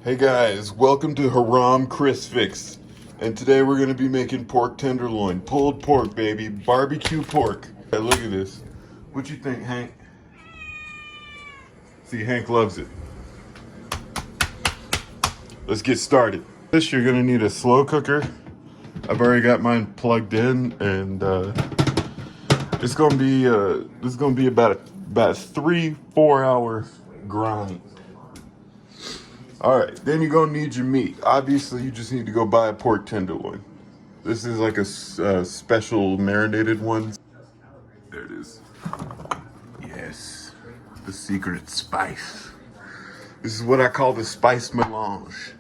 Hey guys, welcome to Haram Chris Fix. And today we're gonna be making pork tenderloin. Pulled pork, baby. Barbecue pork. Hey, look at this. What you think, Hank? See, Hank loves it. Let's get started. This, you're gonna need a slow cooker. I've already got mine plugged in, and it's gonna be this is gonna be about a 3-4 hour grind. All right, then you're gonna need your meat. Obviously, you just need to go buy a pork tenderloin. This is like a special marinated one. There it is. Yes, the secret spice. This is what I call the spice melange.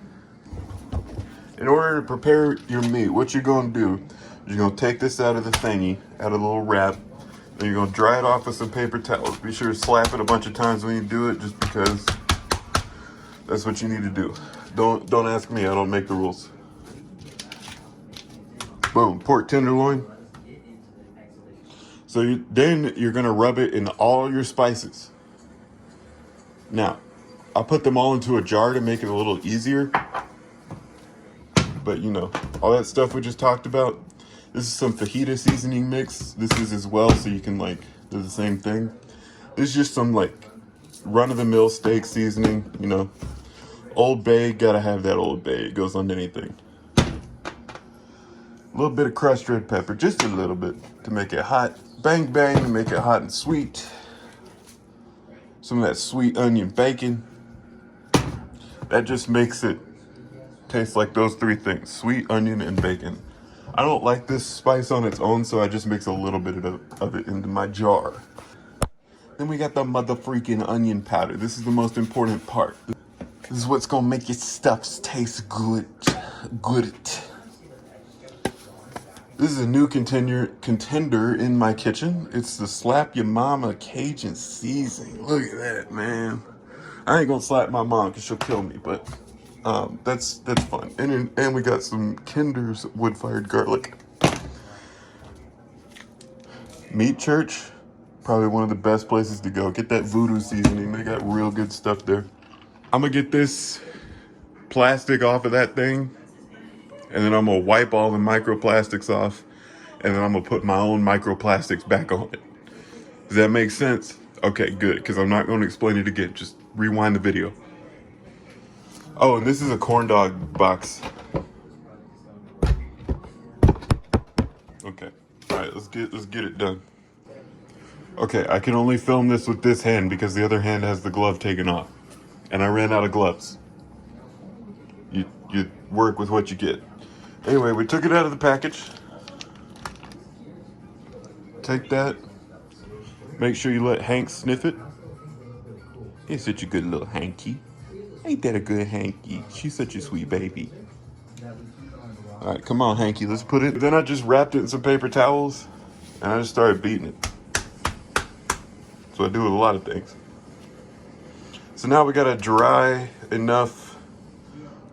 In order to prepare your meat, what you're gonna do is you're gonna take this out of the thingy, out of the little wrap, and you're gonna dry it off with some paper towels. Be sure to slap it a bunch of times when you do it, just because that's what you need to do. Don't ask me, I don't make the rules. Boom, pork tenderloin. So then you're gonna rub it in all your spices. Now, I'll put them all into a jar to make it a little easier. But you know, all that stuff we just talked about. This is some fajita seasoning mix. This is as well, so you can like do the same thing. This is just some like run-of-the-mill steak seasoning, you know. Old Bay, gotta have that Old Bay. It goes on anything. A little bit of crushed red pepper, just a little bit to make it hot. Bang bang to make it hot and sweet. Some of that sweet onion bacon. That just makes it taste like those three things: sweet onion and bacon. I don't like this spice on its own, so I just mix a little bit of it into my jar. Then we got the mother freaking onion powder. This is the most important part. This is what's gonna make your stuffs taste good. Good. This is a new contender in my kitchen. It's the Slap Your Mama Cajun seasoning. Look at that, man. I ain't gonna slap my mom because she'll kill me, but that's fun. And we got some Kinder's wood-fired garlic. Meat Church, probably one of the best places to go. Get that voodoo seasoning. They got real good stuff there. I'm gonna get this plastic off of that thing, and then I'm gonna wipe all the microplastics off, and then I'm gonna put my own microplastics back on it. Does that make sense? Okay, good, because I'm not gonna explain it again. Just rewind the video. Oh, and this is a corn dog box. Okay, all right, let's get it done. Okay, I can only film this with this hand because the other hand has the glove taken off, and I ran out of gloves. You work with what you get. Anyway, we took it out of the package. Take that. Make sure you let Hank sniff it. He's such a good little Hanky. Ain't that a good Hanky? She's such a sweet baby. All right, come on, Hanky, let's put it. Then I just wrapped it in some paper towels, and I just started beating it. So I do with a lot of things. So now we got a dry enough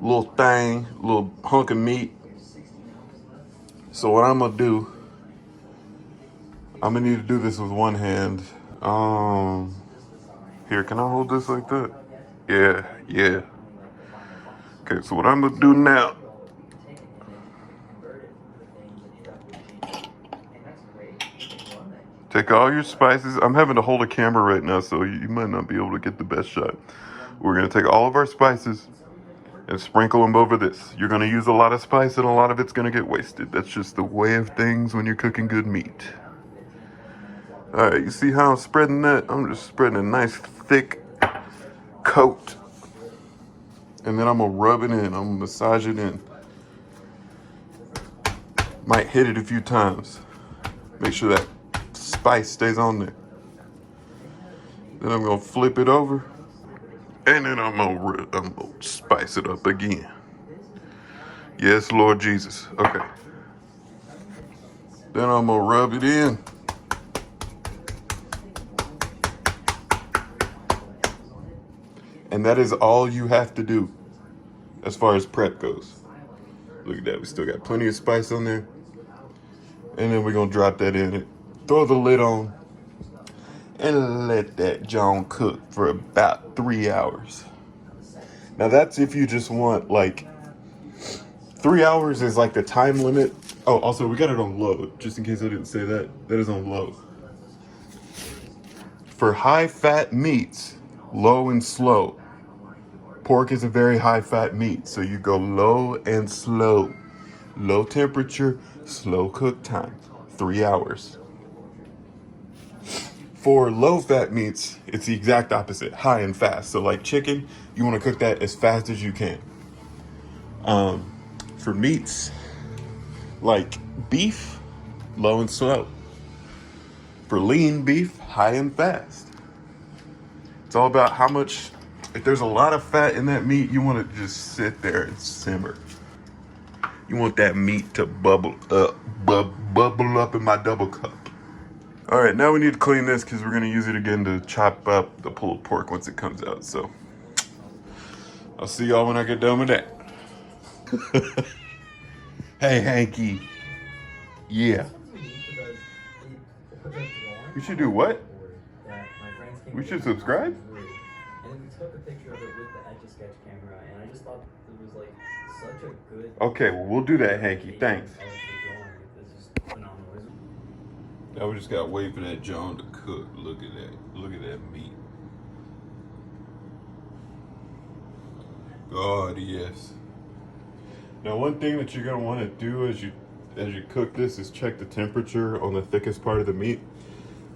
little thing, little hunk of meat. So what I'm gonna do, I'm gonna need to do this with one hand. Here, can I hold this like that? Yeah. Okay, so what I'm gonna do now, take all your spices. I'm having to hold a camera right now, so you might not be able to get the best shot. We're gonna take all of our spices and sprinkle them over this. You're gonna use a lot of spice, and a lot of it's gonna get wasted. That's just the way of things when you're cooking good meat. All right, you see how I'm spreading that? I'm just spreading a nice thick coat. And then I'm gonna rub it in, I'm gonna massage it in. Might hit it a few times. Make sure that spice stays on there. Then I'm gonna flip it over. And then I'm gonna spice it up again. Yes, Lord Jesus. Okay. Then I'm gonna rub it in. And that is all you have to do as far as prep goes. Look at that, we still got plenty of spice on there. And then we're gonna drop that in it. Throw the lid on and let that John cook for about 3 hours. Now that's if you just want like 3 hours is like the time limit. Oh, also we got it on low, just in case I didn't say that. That is on low. For high fat meats, low and slow. Pork is a very high fat meat, so you go low and slow. Low temperature, slow cook time, 3 hours. For low fat meats, it's the exact opposite, high and fast. So like chicken, you want to cook that as fast as you can. For meats, like beef, low and slow. For lean beef, high and fast. It's all about how much, if there's a lot of fat in that meat, you want to just sit there and simmer. You want that meat to bubble up in my double cup. All right, now we need to clean this because we're gonna use it again to chop up the pulled pork once it comes out. So I'll see y'all when I get done with that. Hey, Hanky. Yeah. We should do what? We should subscribe? And we took a picture of it with the Etch-a-Sketch camera, and I just thought it was like such a good... Okay, well, we'll do that, Hanky. Thanks. Now we just gotta wait for that John to cook. Look at that. Look at that meat. God, yes. Now, one thing that you're gonna want to do as you cook this is check the temperature on the thickest part of the meat.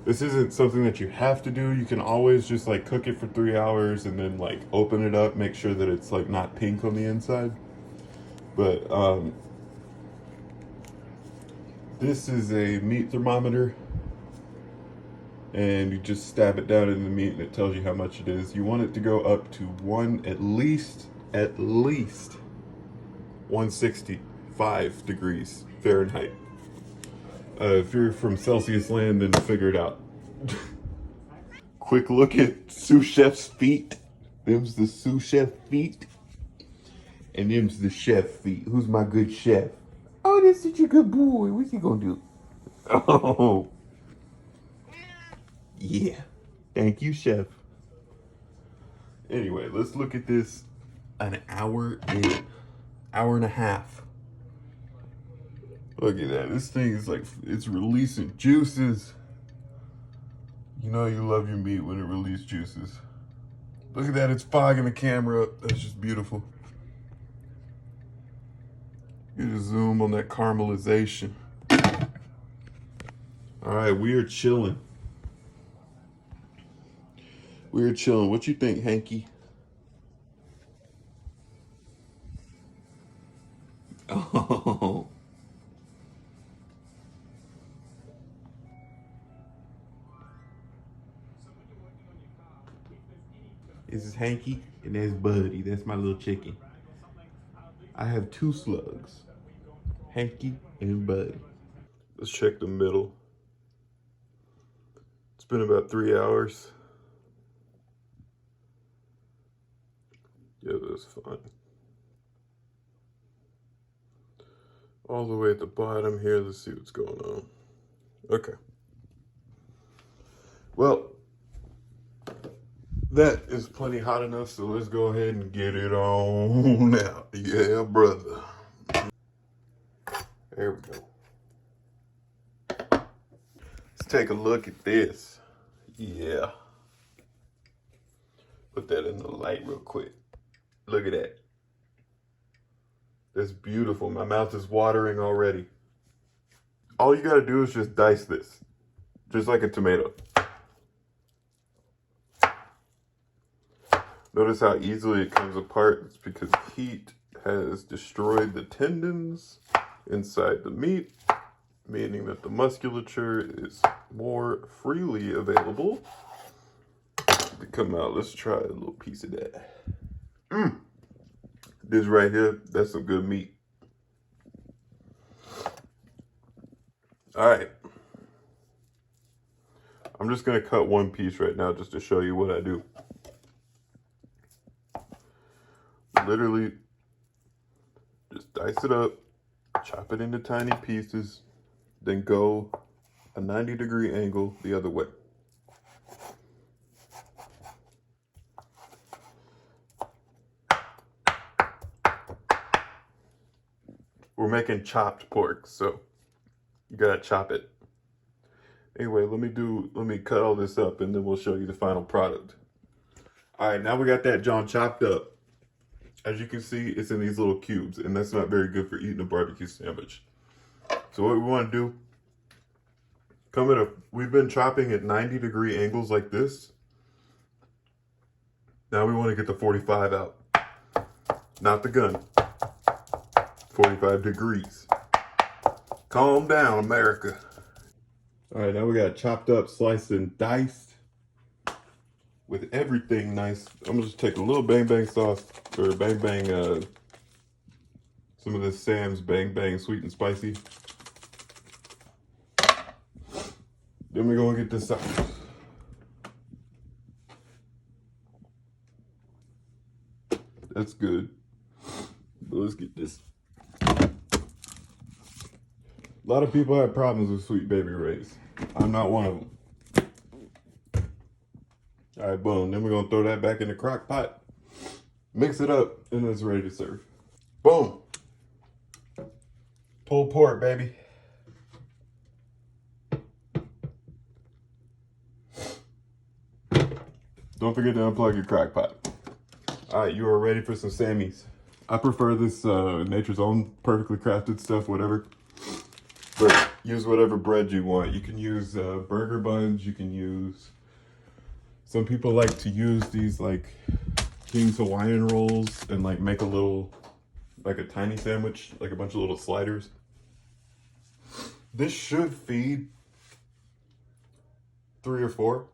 This isn't something that you have to do. You can always just like cook it for 3 hours and then like open it up, make sure that it's like not pink on the inside. But this is a meat thermometer, and you just stab it down in the meat and it tells you how much it is. You want it to go up to at least 165 degrees Fahrenheit. If you're from Celsius land, then figure it out. Quick look at sous chef's feet. Them's the sous chef feet. And them's the chef feet. Who's my good chef? Oh, that's such a good boy. What's he gonna do? Oh. Yeah. Thank you, chef. Anyway, let's look at this an hour in. Hour and a half. Look at that. This thing is like, it's releasing juices. You know you love your meat when it releases juices. Look at that. It's fogging the camera up. That's just beautiful. You just zoom on that caramelization. All right, we are chilling. We are chilling. What you think, Hanky? Oh. This is Hanky, and that's Buddy. That's my little chicken. I have 2 slugs, Hanky and Buddy. Let's check the middle. It's been about 3 hours. Yeah, that's fine. All the way at the bottom here, let's see what's going on. Okay. Well, that is plenty hot enough, so let's go ahead and get it on out. Yeah, brother. There we go. Let's take a look at this. Yeah. Put that in the light real quick. Look at that. That's beautiful. My mouth is watering already. All you gotta do is just dice this. Just like a tomato. Notice how easily it comes apart. It's because heat has destroyed the tendons inside the meat, meaning that the musculature is more freely available to come out. Let's try a little piece of that. This right here, that's some good meat. All right. I'm just gonna cut one piece right now just to show you what I do. Literally, just dice it up, chop it into tiny pieces, then go a 90-degree angle the other way. we're making chopped pork, so you gotta chop it. Anyway, let me cut all this up and then we'll show you the final product. All right, now we got that John chopped up. As you can see, it's in these little cubes, and that's not very good for eating a barbecue sandwich. So what we want to do, we've been chopping at 90-degree angles like this. Now we want to get the 45 out. Not the gun. 45 degrees. Calm down, America. All right, now we got chopped up, sliced and diced. With everything nice. I'm gonna just take a little Bang Bang sauce, or Bang Bang, some of this Sam's Bang Bang sweet and spicy. Then we're gonna get this sauce. That's good. But let's get this. A lot of people have problems with Sweet Baby Ray's. I'm not one of them. All right, boom. Then we're going to throw that back in the crock pot. Mix it up, and it's ready to serve. Boom. Pulled pork, baby. Don't forget to unplug your crock pot. All right, you are ready for some Sammy's. I prefer this Nature's Own perfectly crafted stuff, whatever. But use whatever bread you want. You can use burger buns. You can use... Some people like to use these like King's Hawaiian rolls and like make a little, like a tiny sandwich, like a bunch of little sliders. This should feed 3 or 4.